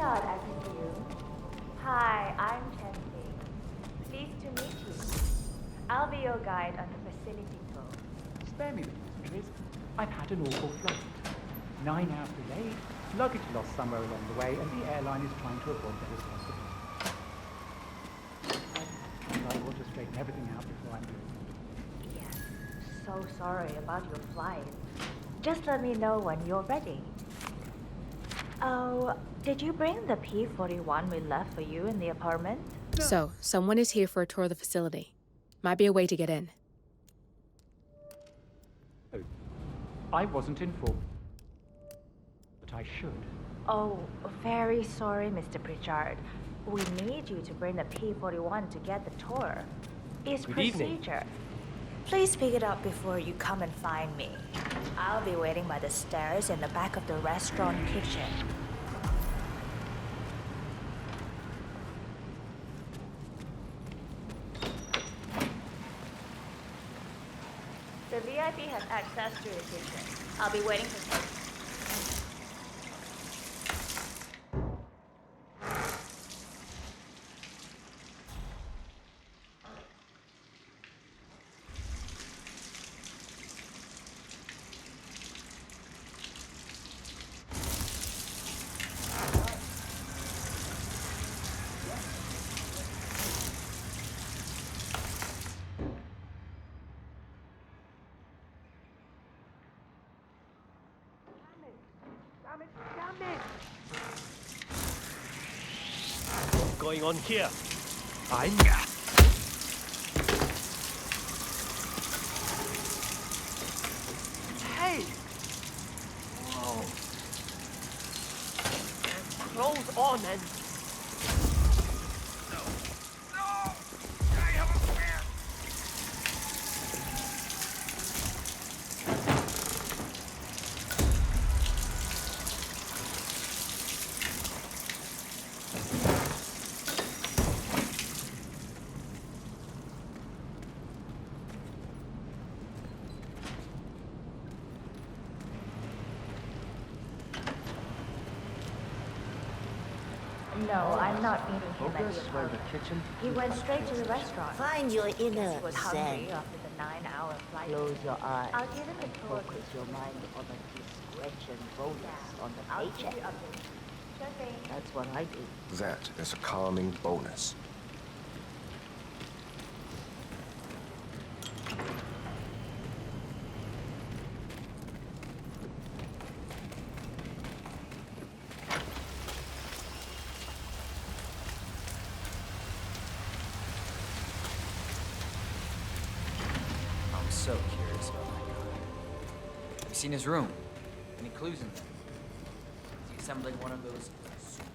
Pritchard, I presume. Hi, I'm Chongqing. Pleased to meet you. I'll be your guide on the facility tour. Spare me the pleasantries. I've had an awful flight. 9 hours delayed, luggage lost somewhere along the way, and the airline is trying to avoid their responsibility. I want to straighten everything out before I'm due. Yes, so sorry about your flight. Just let me know when you're ready. Oh, did you bring the P-41 we left for you in the apartment? So, someone is here for a tour of the facility. Might be a way to get in. Oh, I wasn't informed. But I should. Oh, very sorry, Mr. Pritchard. We need you to bring the P-41 to get the tour. It's Good procedure. evening. Please pick it up before you come and find me. I'll be waiting by the stairs in the back of the restaurant kitchen. The VIP has access to the kitchen. I'll be waiting for you. What's going on here? Hey! Whoa! Clothes on and... No! No! I have a plan! No, I'm not meeting him at Focus, the where apartment. the kitchen. He went straight to the restaurant. Find your inner He was hungry zen. after the 9-hour flight. Close your eyes. I'll give him the tour. Focus your mind on the discretion bonus on the I'll give paycheck. you updates. Sure thing. That's what I do. That is a calming bonus. I'm so curious about that guy. Have you seen his room? Any clues in there? Is he assembling one of those super...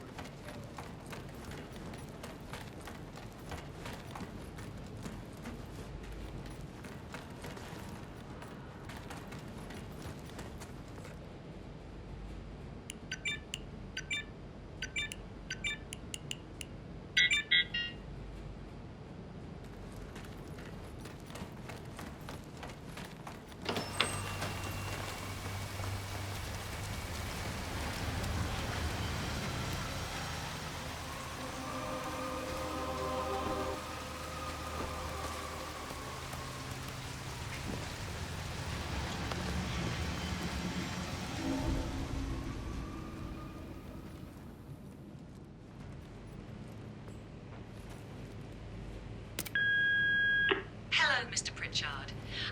Hello, Mr. Pritchard.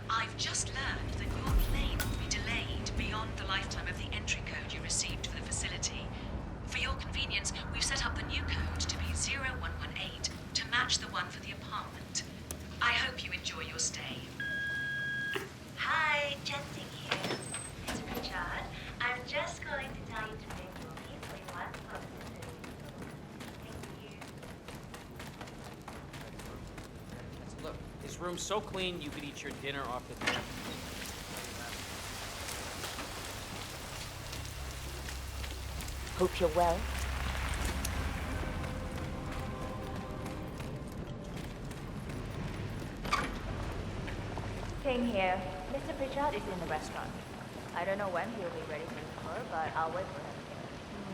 I've just learned that your plane will be delayed beyond the lifetime of the entry code you received for the facility. For your convenience, we've set up the new code to be 0118 to match the one for the apartment. I hope you enjoy your stay. Hi, Chongqing here. Mr. Pritchard, I'm just going to tell you to bring your P-41 for the facility. Thank you. Look, his room's so clean you could eat your dinner off the table. Hope you're well. King here. Mr. Pritchard is in the restaurant. I don't know when he'll be ready for the tour, but I'll wait for him.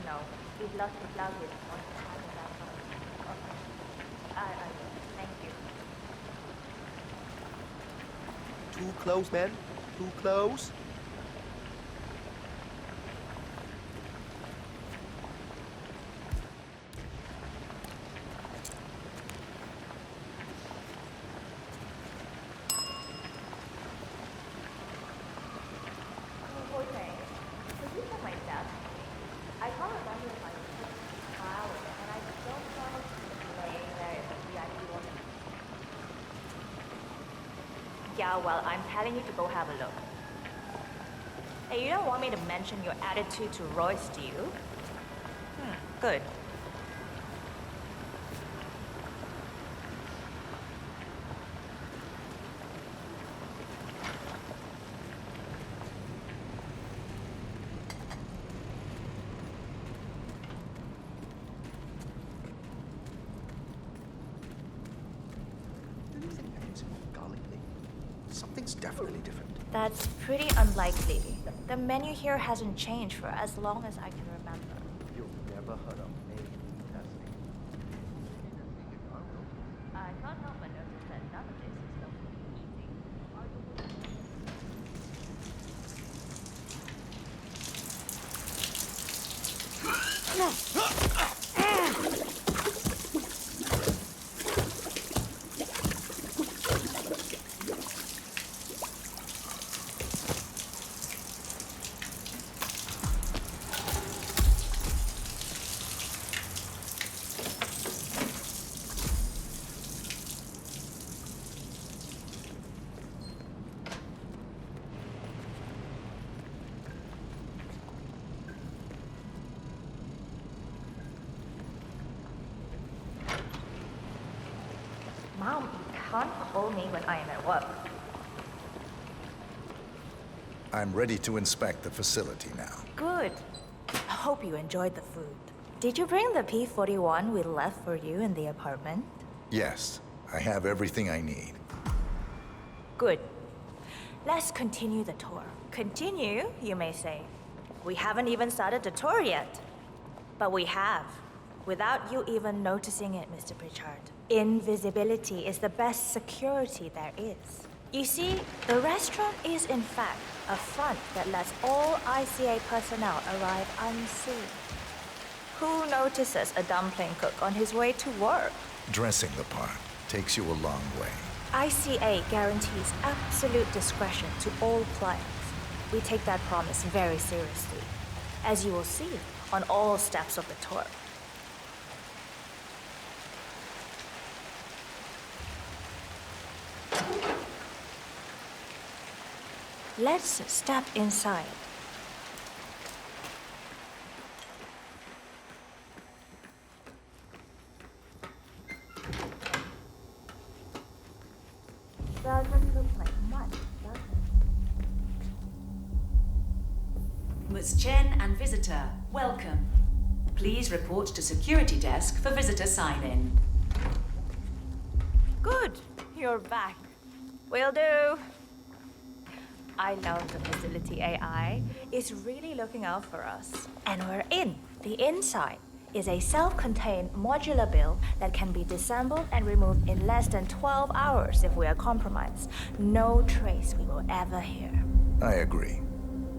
No, We've lost his luggage on the side of that phone. Okay. Thank you. Too close, man. Too close. Okay. Could you tell myself? I can't remember if I took a trial with it, and I don't know if laying there is a VIP one. Yeah, well, I'm telling you to go have a look. Hey, you don't want me to mention your attitude to Royce, do you? Good. Anything names more garlic lately? Something's definitely different. That's pretty unlikely. The menu here hasn't changed for as long as I can remember. You've never heard of A/B testing. I can't help but notice that none of this is so easy. Mom, you can't call me when I am at work. I'm ready to inspect the facility now. Good. I hope you enjoyed the food. Did you bring the P-41 we left for you in the apartment? Yes, I have everything I need. Good. Let's continue the tour. Continue, you may say. We haven't even started the tour yet. But we have, without you even noticing it, Mr. Pritchard. Invisibility is the best security there is. You see, the restaurant is in fact a front that lets all ICA personnel arrive unseen. Who notices a dumpling cook on his way to work? Dressing the part takes you a long way. ICA guarantees absolute discretion to all clients. We take that promise very seriously, as you will see on all steps of the tour. Let's step inside. Doesn't look like much, does it? Ms. Chen and visitor, welcome. Please report to security desk for visitor sign-in. Good, you're back. Will do. I love the facility AI. It's really looking out for us. And we're in. The inside is a self-contained modular build that can be disassembled and removed in less than 12 hours if we are compromised. No trace we will ever hear. I agree.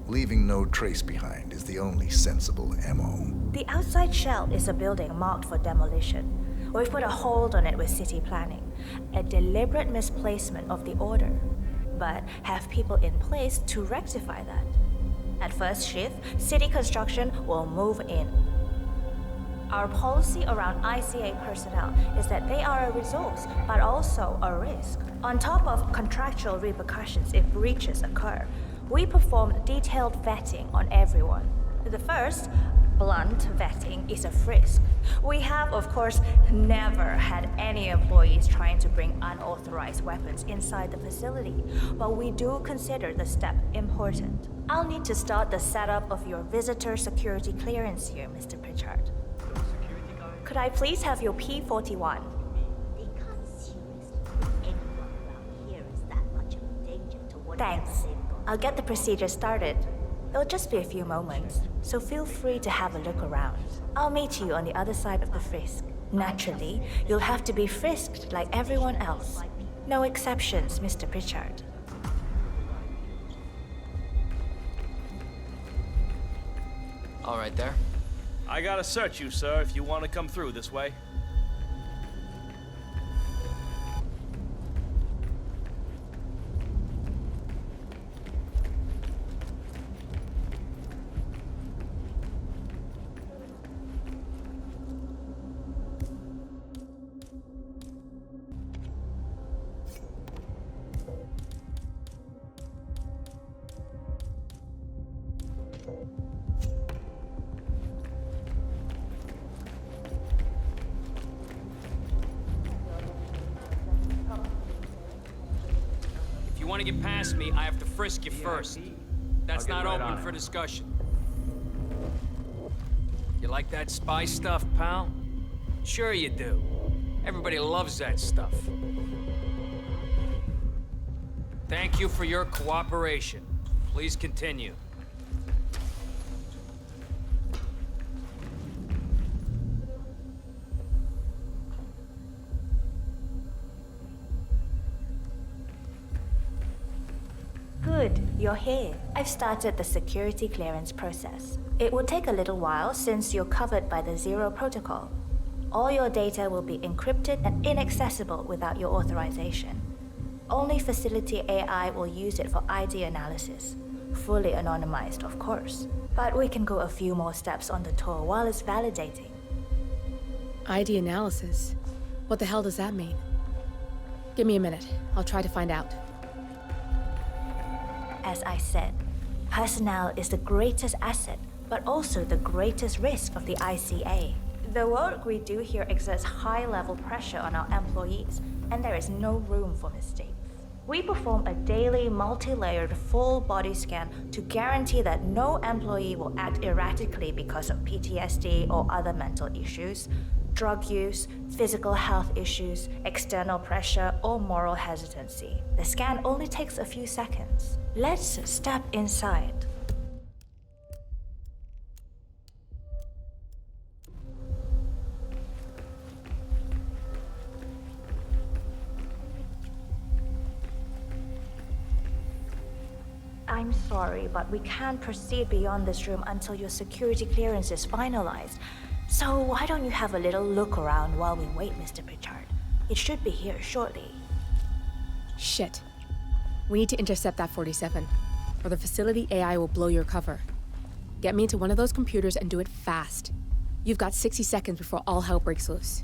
Leaving no trace behind is the only sensible MO. The outside shell is a building marked for demolition. We've put a hold on it with city planning. A deliberate misplacement of the order. But have people in place to rectify that. At first shift, city construction will move in. Our policy around ICA personnel is that they are a resource, but also a risk. On top of contractual repercussions if breaches occur, we perform detailed vetting on everyone. The first, blunt vetting, is a frisk. We have, of course, never had any employees trying to bring unauthorized weapons inside the facility, but we do consider the step important. I'll need to start the setup of your visitor security clearance here, Mr. Pritchard. Could I please have your P-41? They can't seriously put anyone around here is that much of a danger to whatever Thanks. they've got. I'll get the procedure started. It'll just be a few moments. so feel free to have a look around. I'll meet you on the other side of the frisk. Naturally, you'll have to be frisked like everyone else. No exceptions, Mr. Pritchard. All right there. I gotta search you, sir, if you want to come through this way. If you want to get past me, I have to frisk you first. That's not open for discussion. You like that spy stuff, pal? Sure you do. Everybody loves that stuff. Thank you for your cooperation. Please continue. Good, you're here. I've started the security clearance process. It will take a little while since you're covered by the Zero Protocol. All your data will be encrypted and inaccessible without your authorization. Only facility AI will use it for ID analysis. Fully anonymized, of course. But we can go a few more steps on the tour while it's validating. ID analysis? What the hell does that mean? Give me a minute. I'll try to find out. As I said, personnel is the greatest asset, but also the greatest risk of the ICA. The work we do here exerts high-level pressure on our employees, and there is no room for mistakes. We perform a daily, multi-layered, full-body scan to guarantee that no employee will act erratically because of PTSD or other mental issues, drug use, physical health issues, external pressure, or moral hesitancy. The scan only takes a few seconds. Let's step inside. I'm sorry, but we can't proceed beyond this room until your security clearance is finalized. So why don't you have a little look around while we wait, Mr. Pritchard? It should be here shortly. Shit. We need to intercept that 47, or the facility AI will blow your cover. Get me into one of those computers and do it fast. You've got 60 seconds before all hell breaks loose.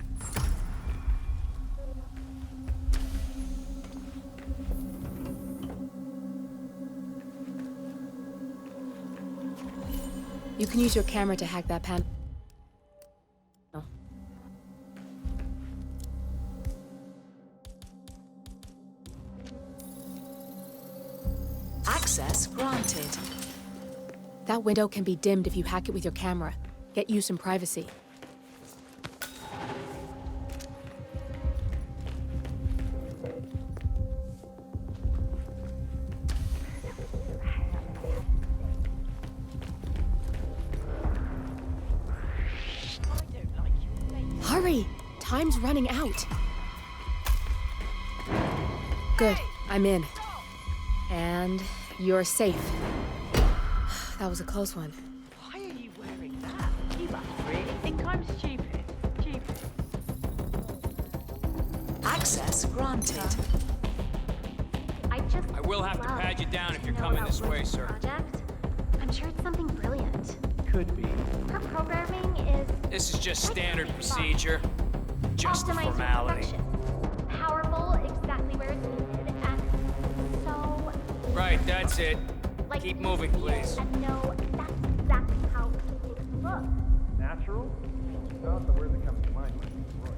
You can use your camera to hack that panel. Access granted. That window can be dimmed if you hack it with your camera. Get you some privacy. Hurry! Time's running out. Good, I'm in. And you're safe. That was a close one. Why are you wearing that? You must really think I'm stupid. Access granted. I will have to pad you down if you're coming this way, sir. Project. I'm sure it's something brilliant. Could be. Her programming is... This is just standard procedure. Just a optimized for formality. perfection. Powerful, exactly where it's needed, and so... Right, that's it. Like, Keep moving, please. And no, that's exactly how it looks. Natural? Not the word that comes to mind when you use Roy.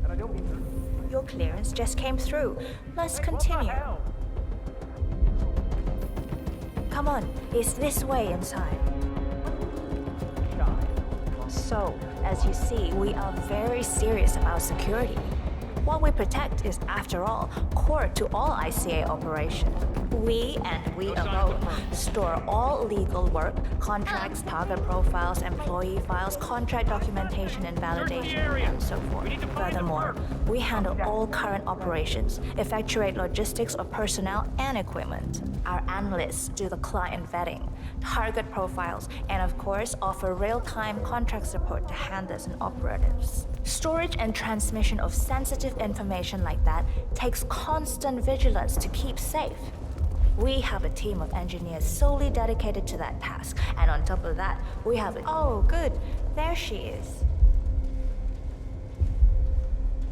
And I don't mean to... Your clearance just came through. Let's continue. Come on, it's this way inside. So, as you see, we are very serious about security. What we protect is, after all, core to all ICA operation. We and we alone store all legal work, contracts, target profiles, employee files, contract documentation and validation, and so forth. Furthermore, we handle all current operations, effectuate logistics of personnel and equipment. Our analysts do the client vetting, target profiles, and of course offer real-time contract support to handlers and operatives. Storage and transmission of sensitive information like that takes constant vigilance to keep safe. We have a team of engineers solely dedicated to that task, and on top of that, we have a— Oh, good. There she is.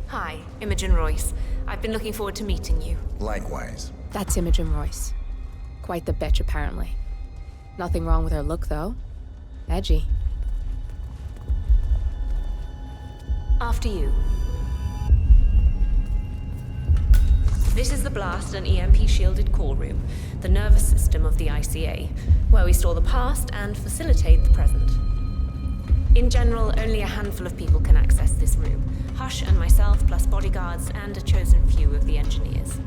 Hi, Imogen Royce. I've been looking forward to meeting you. Likewise. That's Imogen Royce. Quite the bitch, apparently. Nothing wrong with her look, though. Edgy. After you. This is the blast and EMP-shielded core room, the nervous system of the ICA, where we store the past and facilitate the present. In general, only a handful of people can access this room. Hush and myself, plus bodyguards and a chosen few of the engineers.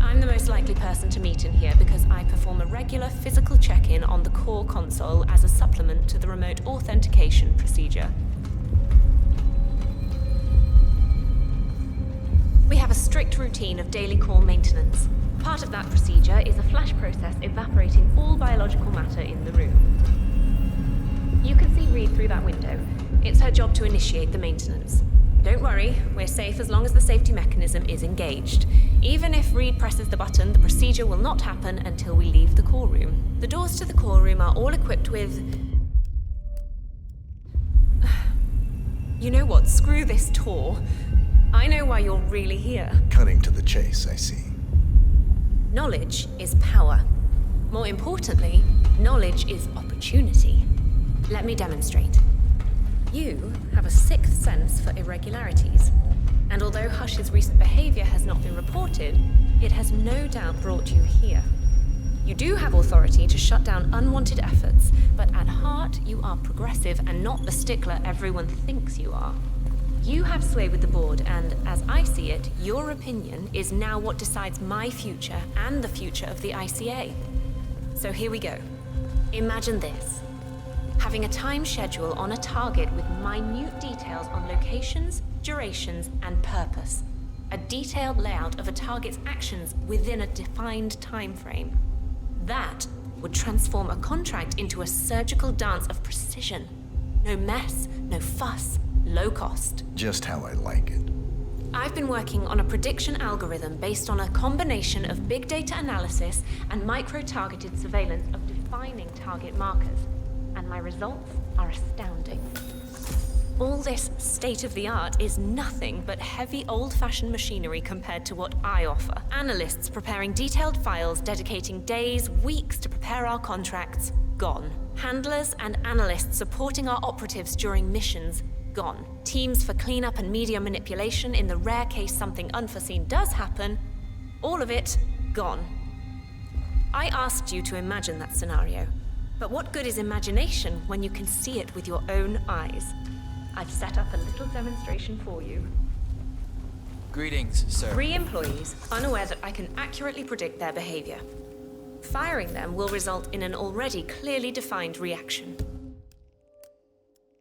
I'm the most likely person to meet in here because I perform a regular physical check-in on the core console as a supplement to the remote authentication procedure. We have a strict routine of daily core maintenance. Part of that procedure is a flash process evaporating all biological matter in the room. You can see Reed through that window. It's her job to initiate the maintenance. Don't worry, we're safe as long as the safety mechanism is engaged. Even if Reed presses the button, the procedure will not happen until we leave the core room. The doors to the core room are all equipped with... You know what? Screw this tour. I know why you're really here. Cutting to the chase, I see. Knowledge is power. More importantly, knowledge is opportunity. Let me demonstrate. You have a sixth sense for irregularities. And although Hush's recent behavior has not been reported, it has no doubt brought you here. You do have authority to shut down unwanted efforts, but at heart, you are progressive and not the stickler everyone thinks you are. You have sway with the board, and as I see it, your opinion is now what decides my future and the future of the ICA. So here we go. Imagine this. Having a time schedule on a target with minute details on locations, durations, and purpose. A detailed layout of a target's actions within a defined time frame. That would transform a contract into a surgical dance of precision. No mess, no fuss, low cost. Just how I like it. I've been working on a prediction algorithm based on a combination of big data analysis and micro-targeted surveillance of defining target markers. And my results are astounding. All this state-of-the-art is nothing but heavy old-fashioned machinery compared to what I offer. Analysts preparing detailed files, dedicating days, weeks to prepare our contracts, gone. Handlers and analysts supporting our operatives during missions, gone. Teams for cleanup and media manipulation in the rare case something unforeseen does happen, all of it, gone. I asked you to imagine that scenario. But what good is imagination when you can see it with your own eyes? I've set up a little demonstration for you. Greetings, sir. 3 employees, unaware that I can accurately predict their behavior. Firing them will result in an already clearly defined reaction.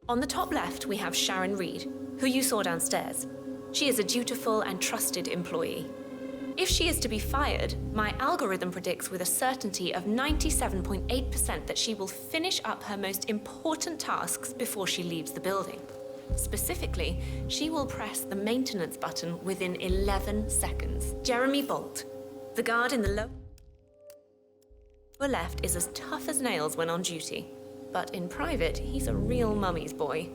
On the top left, we have Sharon Reed, who you saw downstairs. She is a dutiful and trusted employee. If she is to be fired, my algorithm predicts with a certainty of 97.8% that she will finish up her most important tasks before she leaves the building. Specifically, she will press the maintenance button within 11 seconds. Jeremy Bolt, the guard in the lower left, is as tough as nails when on duty. But in private, he's a real mummy's boy.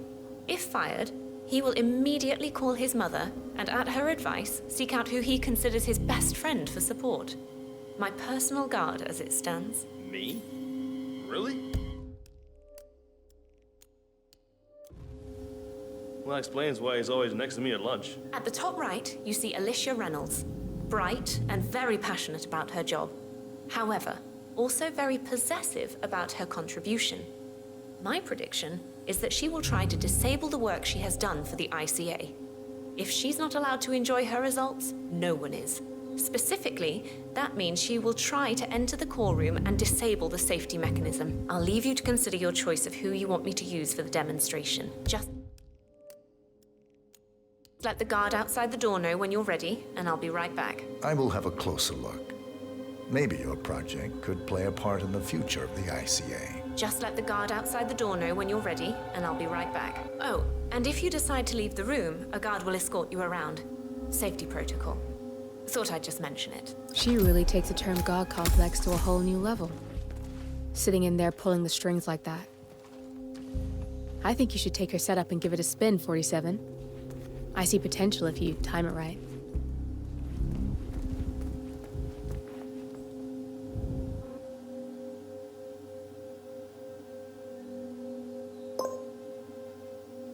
If fired, he will immediately call his mother and, at her advice, seek out who he considers his best friend for support. My personal guard, as it stands. Me? Really? Well, that explains why he's always next to me at lunch. At the top right, you see Alicia Reynolds. Bright and very passionate about her job. However, also very possessive about her contribution. My prediction is that she will try to disable the work she has done for the ICA. If she's not allowed to enjoy her results, no one is. Specifically, that means she will try to enter the core room and disable the safety mechanism. I'll leave you to consider your choice of who you want me to use for the demonstration. Just let the guard outside the door know when you're ready, and I'll be right back. I will have a closer look. Maybe your project could play a part in the future of the ICA. Just let the guard outside the door know when you're ready, and I'll be right back. Oh, and if you decide to leave the room, a guard will escort you around. Safety protocol. Thought I'd just mention it. She really takes the term God complex to a whole new level. Sitting in there pulling the strings like that. I think you should take her setup and give it a spin, 47. I see potential if you time it right.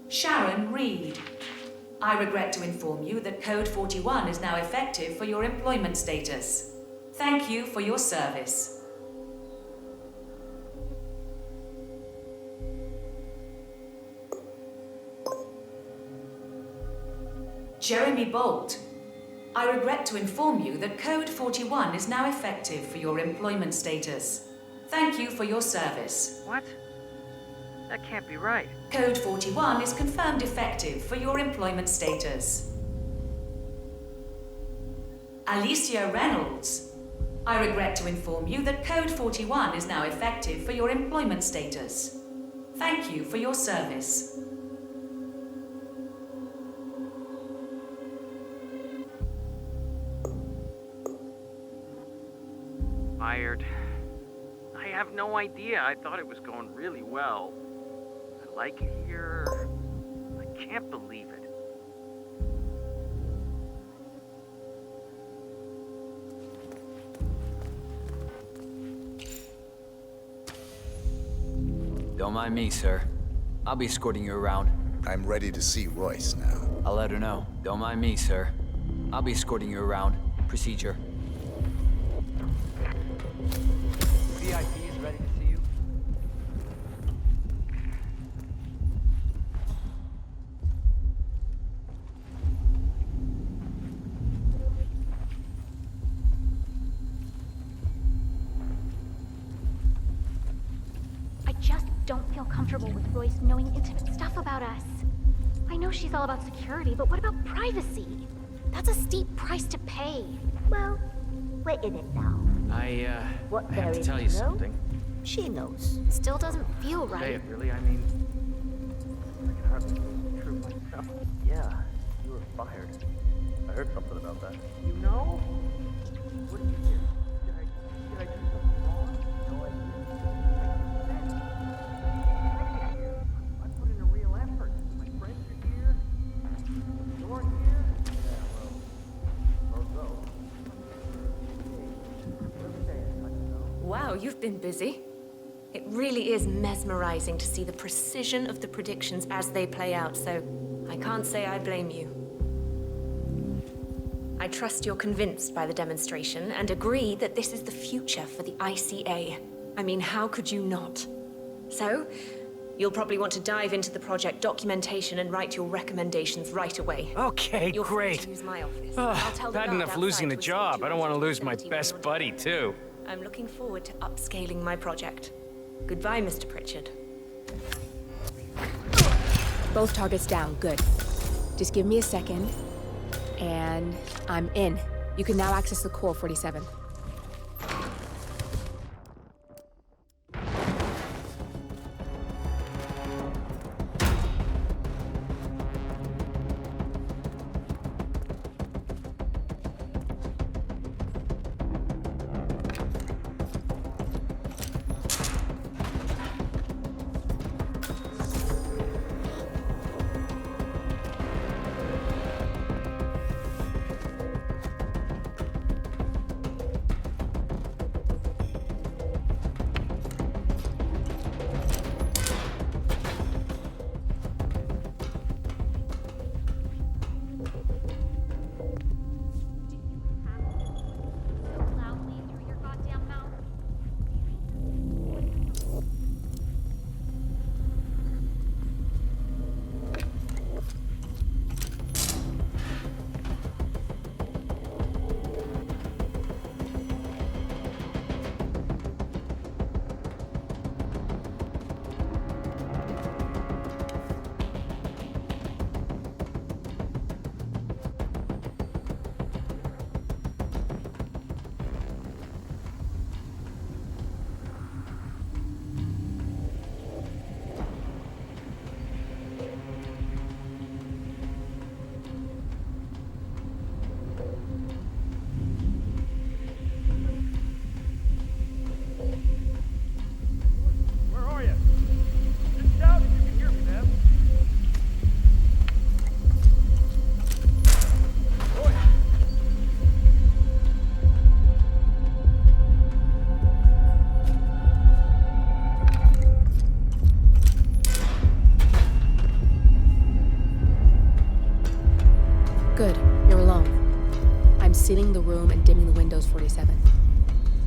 Sharon Reed. I regret to inform you that Code 41 is now effective for your employment status. Thank you for your service. Jeremy Bolt. I regret to inform you that Code 41 is now effective for your employment status. Thank you for your service. What? That can't be right. Code 41 is confirmed effective for your employment status. Alicia Reynolds. I regret to inform you that Code 41 is now effective for your employment status. Thank you for your service. Fired. I have no idea. I thought it was going really well. I like it here. I can't believe it. Don't mind me, sir. I'll be escorting you around. I'm ready to see Royce now. I'll let her know. Don't mind me, sir. I'll be escorting you around. Procedure. VIP is ready to see you. I just don't feel comfortable with Royce knowing intimate stuff about us. I know she's all about security, but what about privacy? That's a steep price to pay. Well, we're in it now. I What have there to is tell you to know, something. She knows. Still doesn't feel Say right. it, really. I mean, I can hardly believe the truth myself. Yeah, you were fired. I heard something about that. You know? What did you hear? Did I do something wrong? No idea. I put in a real effort. My friends are here. You're here. Yeah, well, so. Wow, you've been busy. It really is mesmerizing to see the precision of the predictions as they play out, so I can't say I blame you. I trust you're convinced by the demonstration and agree that this is the future for the ICA. I mean, how could you not? So, you'll probably want to dive into the project documentation and write your recommendations right away. Okay, You're free great. to use my office. I'll tell the Bad guard enough losing the outside to escort job. you I don't want to into lose my 17 best room. buddy, too. I'm looking forward to upscaling my project. Goodbye, Mr. Pritchard. Both targets down, good. Just give me a second, and I'm in. You can now access the core, 47.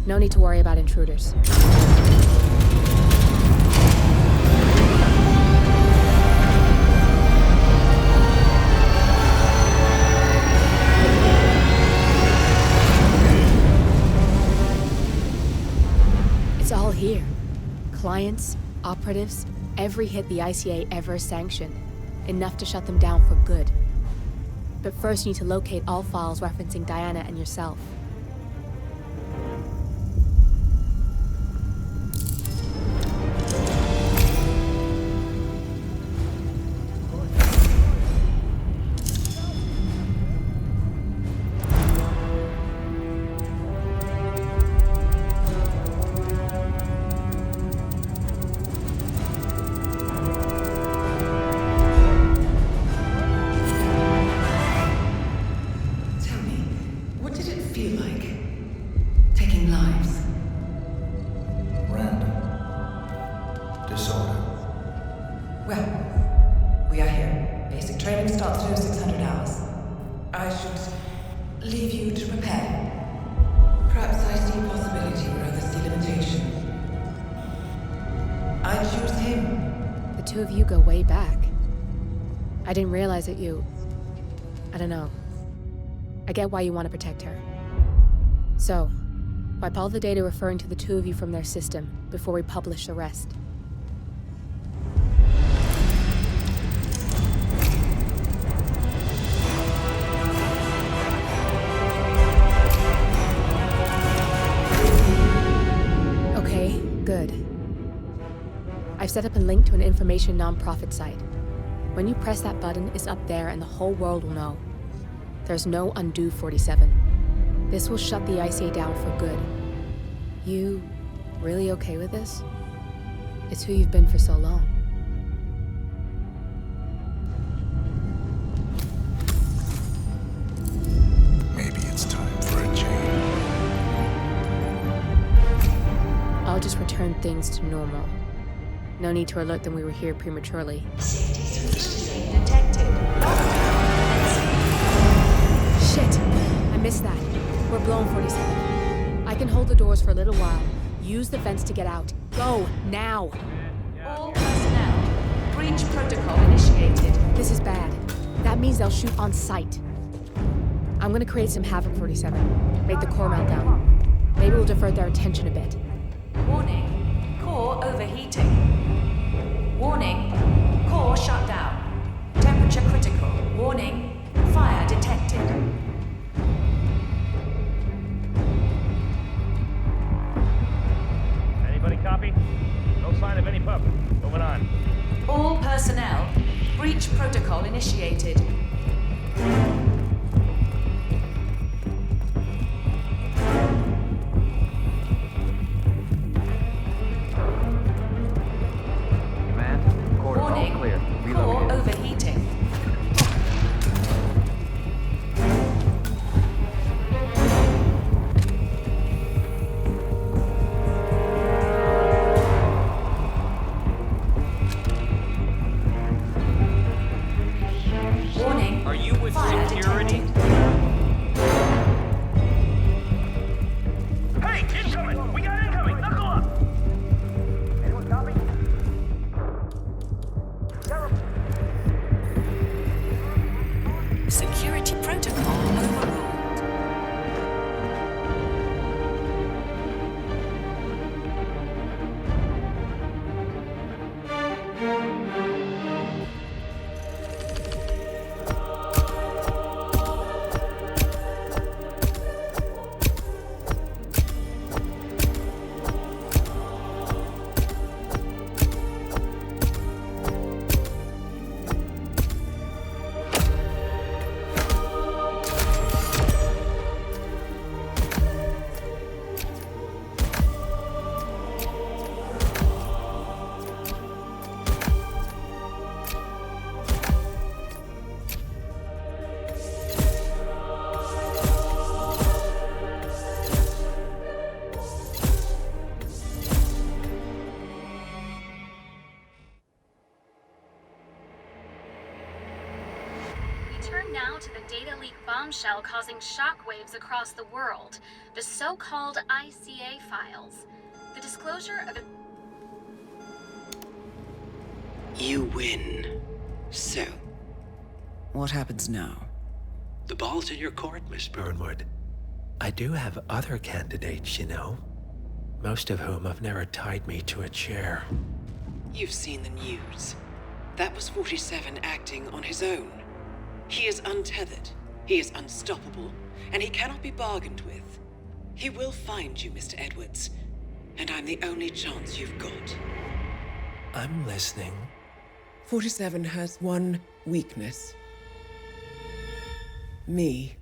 No need to worry about intruders. It's all here. Clients, operatives, every hit the ICA ever sanctioned. Enough to shut them down for good. But first you need to locate all files referencing Diana and yourself. I didn't realize that I don't know. I get why you want to protect her. So, wipe all the data referring to the two of you from their system before we publish the rest. Okay, good. I've set up a link to an information nonprofit site. When you press that button, it's up there and the whole world will know. There's no undo 47. This will shut the ICA down for good. You really okay with this? It's who you've been for so long. Maybe it's time for a change. I'll just return things to normal. No need to alert them we were here prematurely. Detected. Shit! I missed that. We're blown 47. I can hold the doors for a little while. Use the vents to get out. Go, now! All personnel. Breach protocol initiated. This is bad. That means they'll shoot on sight. I'm gonna create some havoc, 47. Make the core meltdown. Maybe we'll divert their attention a bit. Warning. Core overheating. Warning. Core shut down. Temperature critical. Warning. Fire detected. Anybody copy? No sign of any pup. Moving on. All personnel. Breach protocol initiated. Warning. Core overheating. Warning. to the data leak bombshell causing shockwaves across the world, the so-called ICA files. The disclosure of... You win. So, what happens now? The ball's in your court, Miss Burnwood. I do have other candidates, you know. Most of whom have never tied me to a chair. You've seen the news. That was 47 acting on his own. He is untethered, he is unstoppable, and he cannot be bargained with. He will find you, Mr. Edwards, and I'm the only chance you've got. I'm listening. 47 has one weakness. Me.